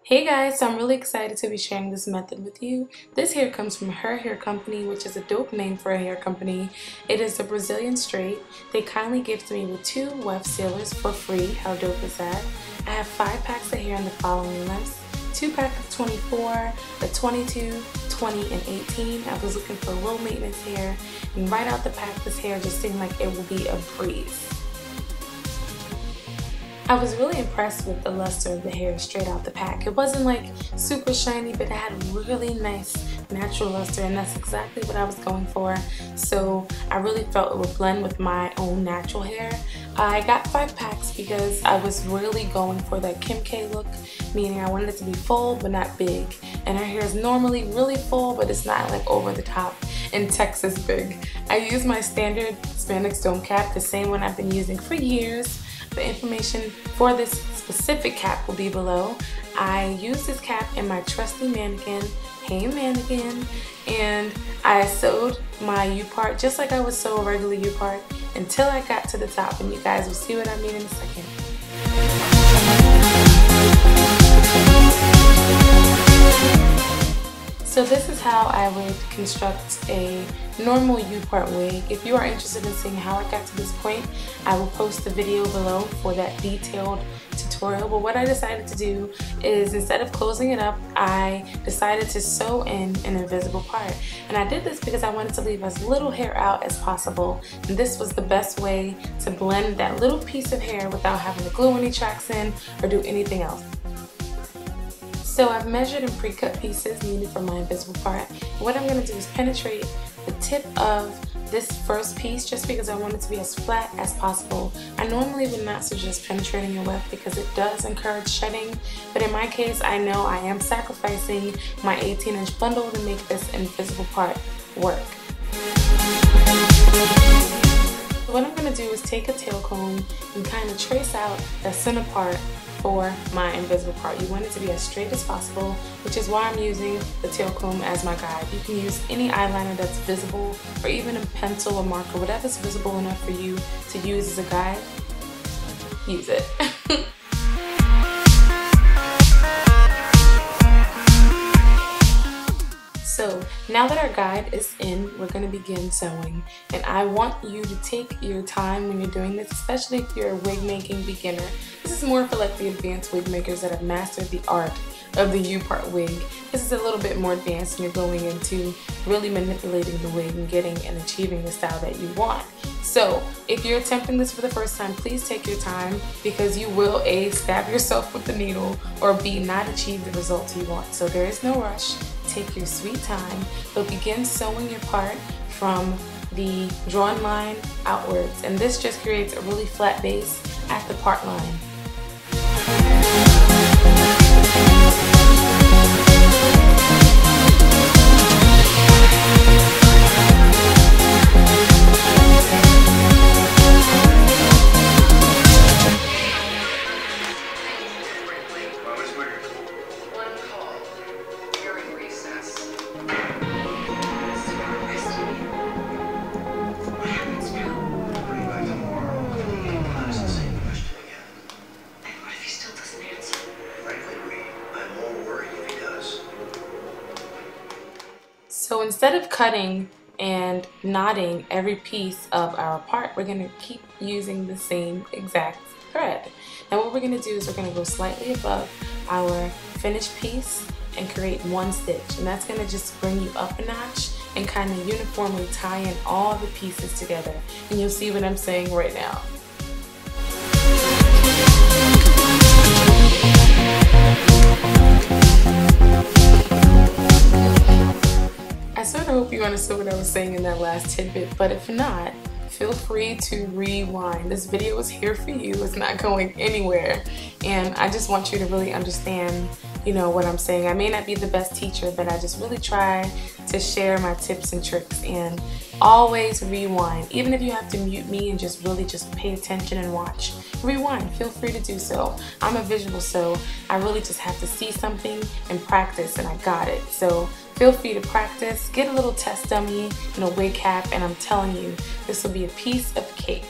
Hey guys, so I'm really excited to be sharing this method with you. This hair comes from Her Hair Company, which is a dope name for a hair company. It is a Brazilian straight. They kindly gifted me with 2 weft sealers for free. How dope is that? I have 5 packs of hair in the following lengths. 2 packs of 24, a 22, 20, and 18. I was looking for low maintenance hair, and right out the pack this hair just seemed like it will be a breeze. I was really impressed with the luster of the hair straight out the pack. It wasn't like super shiny, but it had really nice natural luster, and that's exactly what I was going for. So I really felt it would blend with my own natural hair. I got 5 packs because I was really going for that Kim K look, meaning I wanted it to be full but not big. And her hair is normally really full, but it's not like over the top and Texas big. I used my standard Spandex Dome Cap, the same one I've been using for years. The information for this specific cap will be below. I used this cap in my trusty mannequin, Hey Mannequin, and I sewed my U-part just like I would sew a regular U-part until I got to the top, and you guys will see what I mean in a second. So this is how I would construct a normal U-part wig. If you are interested in seeing how I got to this point, I will post the video below for that detailed tutorial. But what I decided to do is, instead of closing it up, I decided to sew in an invisible part. And I did this because I wanted to leave as little hair out as possible. And this was the best way to blend that little piece of hair without having to glue any tracks in or do anything else. So I've measured and pre-cut pieces needed for my invisible part. What I'm going to do is penetrate the tip of this first piece just because I want it to be as flat as possible. I normally would not suggest penetrating your weft because it does encourage shedding, but in my case I know I am sacrificing my 18-inch bundle to make this invisible part work. What I'm going to do is take a tail comb and kind of trace out the center part for my invisible part. You want it to be as straight as possible, which is why I'm using the tail comb as my guide. You can use any eyeliner that's visible, or even a pencil or marker, whatever's visible enough for you to use as a guide, use it. So now that our guide is in, we're going to begin sewing, and I want you to take your time when you're doing this, especially if you're a wig making beginner. This is more for like the advanced wig makers that have mastered the art of the U-part wig. This is a little bit more advanced, and you're going into really manipulating the wig and getting and achieving the style that you want. So if you're attempting this for the first time, please take your time, because you will A, stab yourself with the needle, or B, not achieve the results you want. So there is no rush. Take your sweet time, but begin sewing your part from the drawn line outwards, and this just creates a really flat base at the part line. So instead of cutting and knotting every piece of our part, we're going to keep using the same exact thread. Now what we're going to do is we're going to go slightly above our finished piece and create 1 stitch, and that's going to just bring you up a notch and kind of uniformly tie in all the pieces together, and you'll see what I'm saying right now. I sort of hope you understood what I was saying in that last tidbit, but if not, feel free to rewind. This video is here for you. It's not going anywhere, and I just want you to really understand, you know, what I'm saying. I may not be the best teacher, but I just really try to share my tips and tricks, and always rewind. Even if you have to mute me and just really just pay attention and watch, rewind. Feel free to do so. I'm a visual, so I really just have to see something and practice, and I got it. So feel free to practice, get a little test dummy and a wig cap, and I'm telling you, this will be a piece of cake.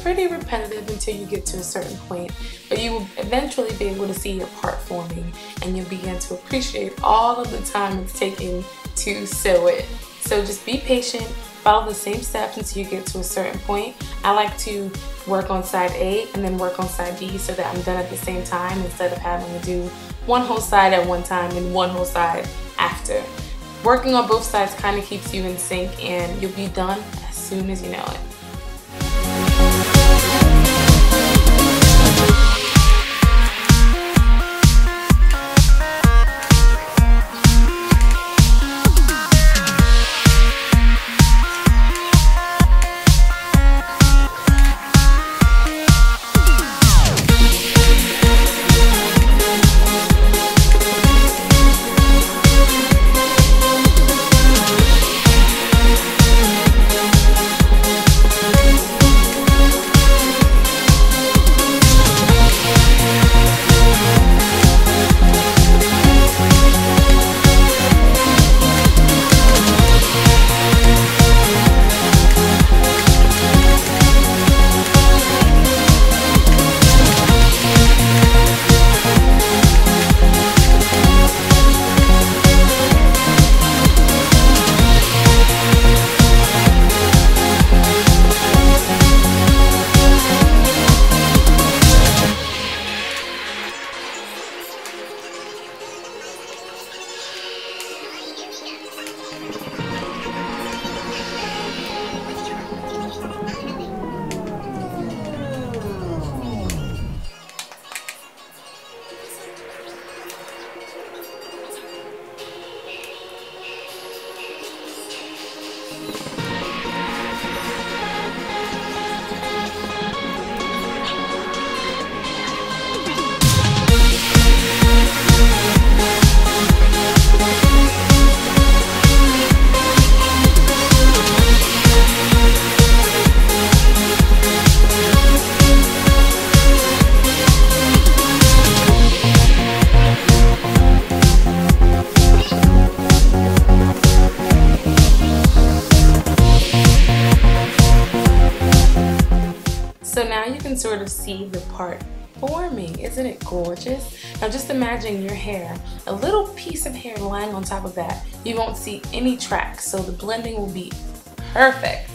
pretty repetitive until you get to a certain point, but you will eventually be able to see your part forming, and you'll begin to appreciate all of the time it's taking to sew it. So just be patient, follow the same steps until you get to a certain point. I like to work on side A and then work on side B so that I'm done at the same time, instead of having to do one whole side at one time and one whole side after. Working on both sides kind of keeps you in sync, and you'll be done as soon as you know it. So now you can sort of see the part forming. Isn't it gorgeous? Now just imagine your hair, a little piece of hair lying on top of that. You won't see any tracks, so the blending will be perfect.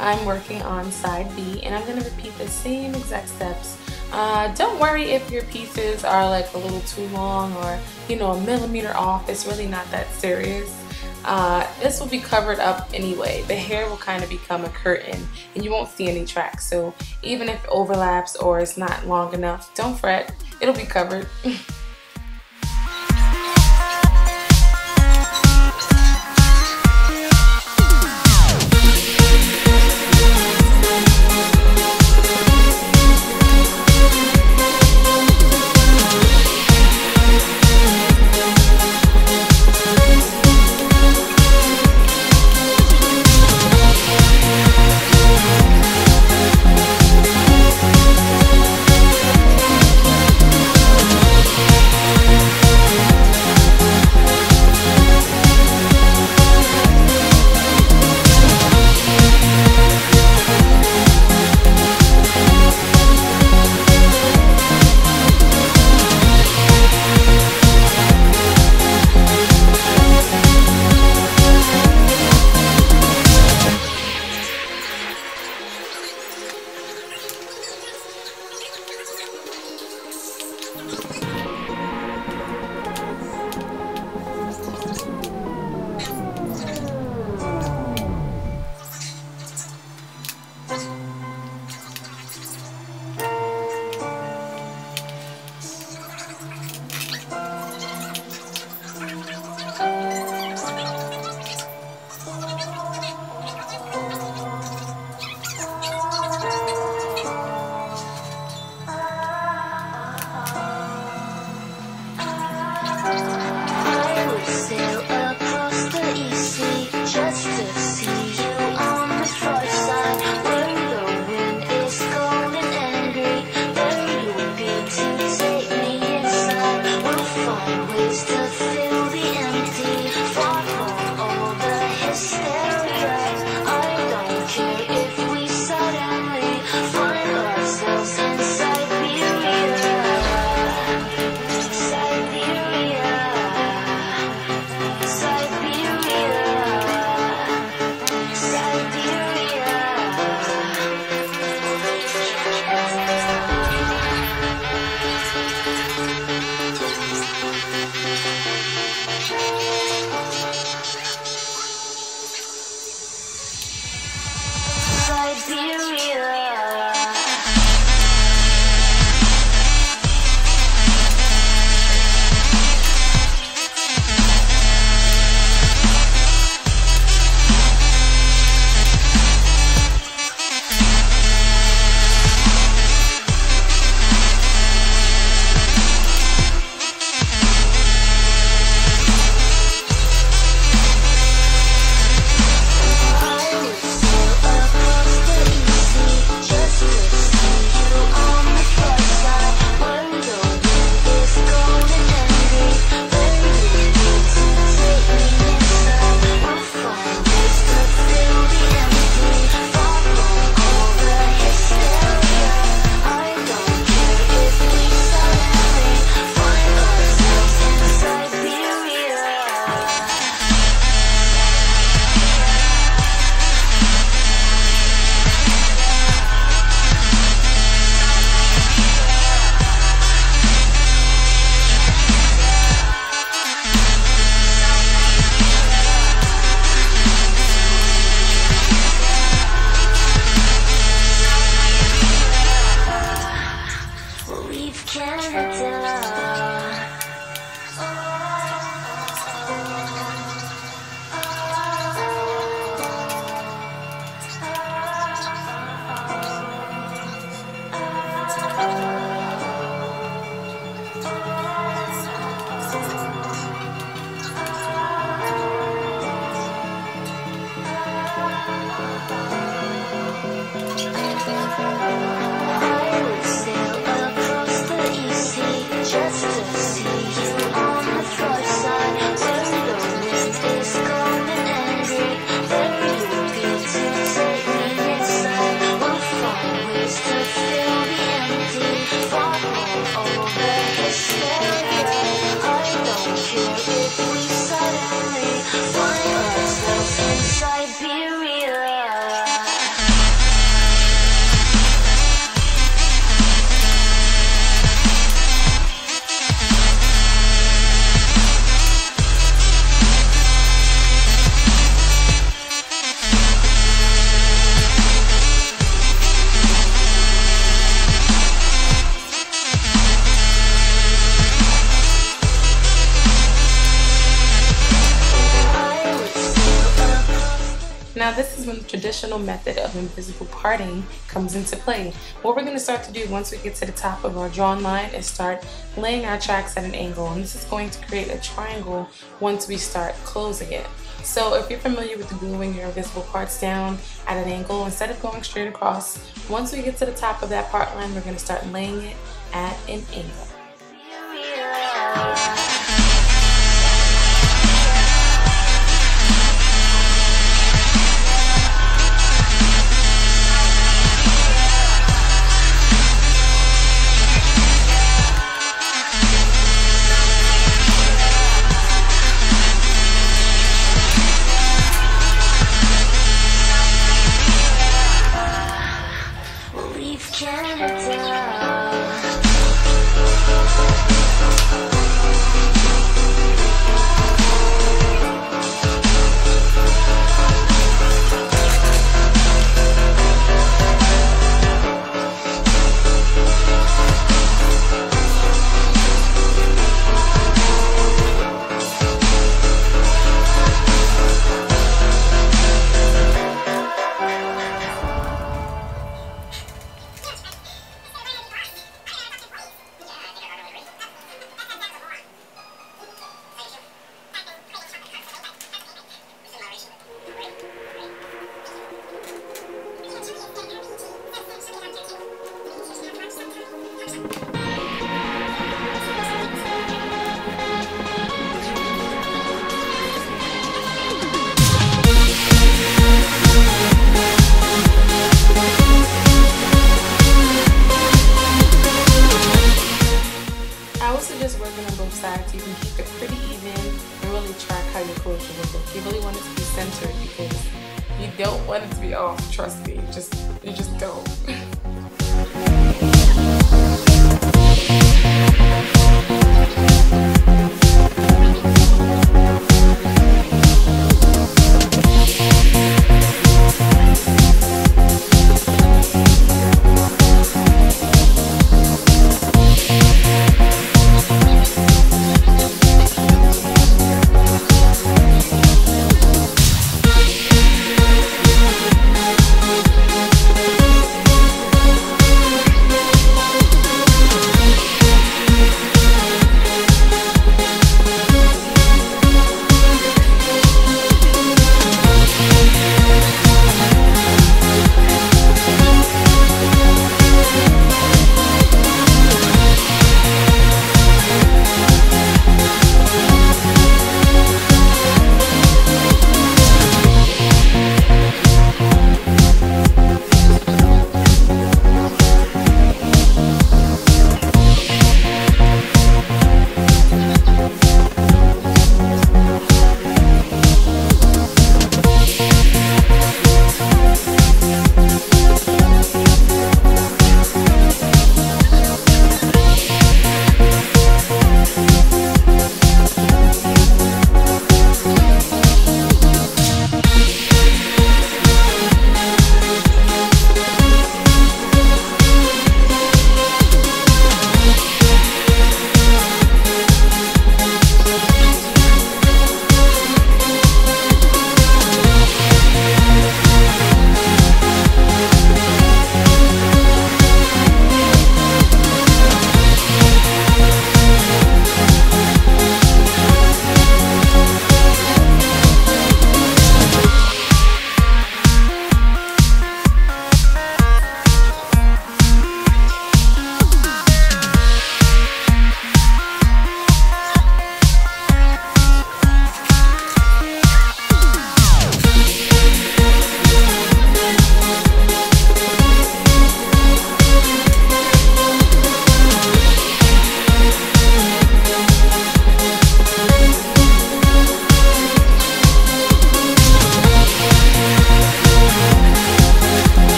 I'm working on side B, and I'm going to repeat the same exact steps. Don't worry if your pieces are like a little too long or, you know, a millimeter off. It's really not that serious. This will be covered up anyway. The hair will kind of become a curtain and you won't see any tracks. So even if it overlaps or it's not long enough, don't fret. It'll be covered. Now this is when the traditional method of invisible parting comes into play. What we're going to start to do once we get to the top of our drawn line is start laying our tracks at an angle, and this is going to create a triangle once we start closing it. So if you're familiar with gluing your invisible parts down at an angle, instead of going straight across, once we get to the top of that part line, we're going to start laying it at an angle. Sides, you can keep it pretty even and really track how your closure will look. You really want it to be centered because you don't want it to be off, trust me, you just don't.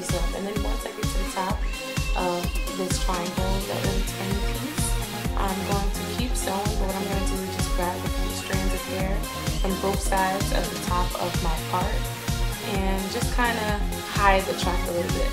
close up. And then once I get to the top of this triangle, that little tiny piece, I'm going to keep sewing, but what I'm going to do is just grab a few strands of hair from both sides of the top of my part and just kind of hide the track a little bit.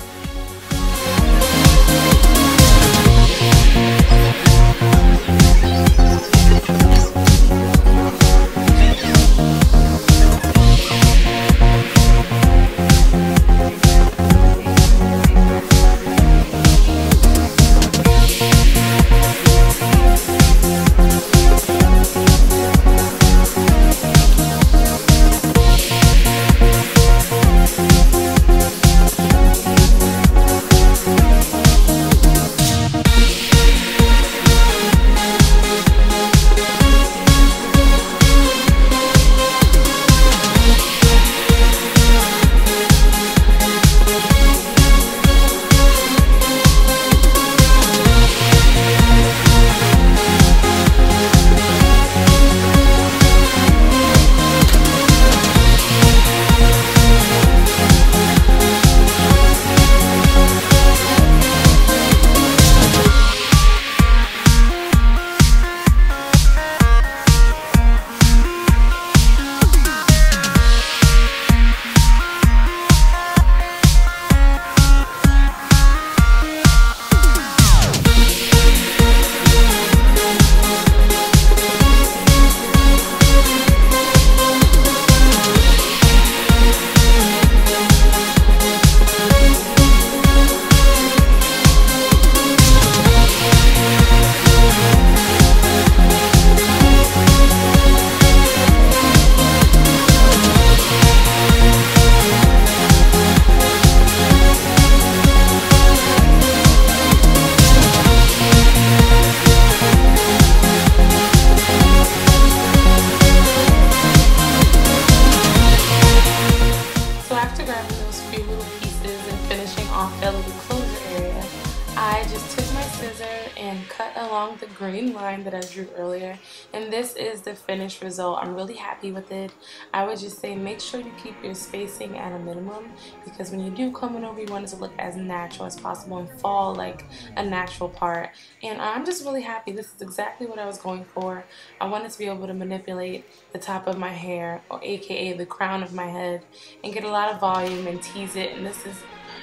I just took my scissor and cut along the green line that I drew earlier, and this is the finished result. I'm really happy with it. I would just say make sure you keep your spacing at a minimum, because when you do comb it over, you want it to look as natural as possible and fall like a natural part. And I'm just really happy. This is exactly what I was going for. I wanted to be able to manipulate the top of my hair, or aka the crown of my head, and get a lot of volume and tease it, and this is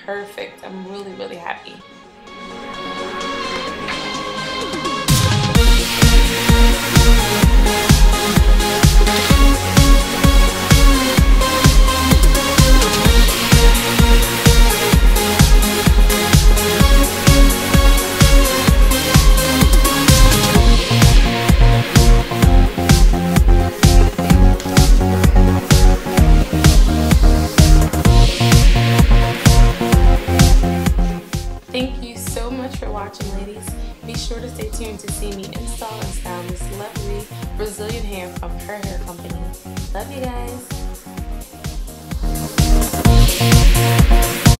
perfect. I'm really, really happy. Thank you so much for watching, ladies. Be sure to stay tuned to see me install and style this lovely Brazilian hair from her hair company. Love you guys.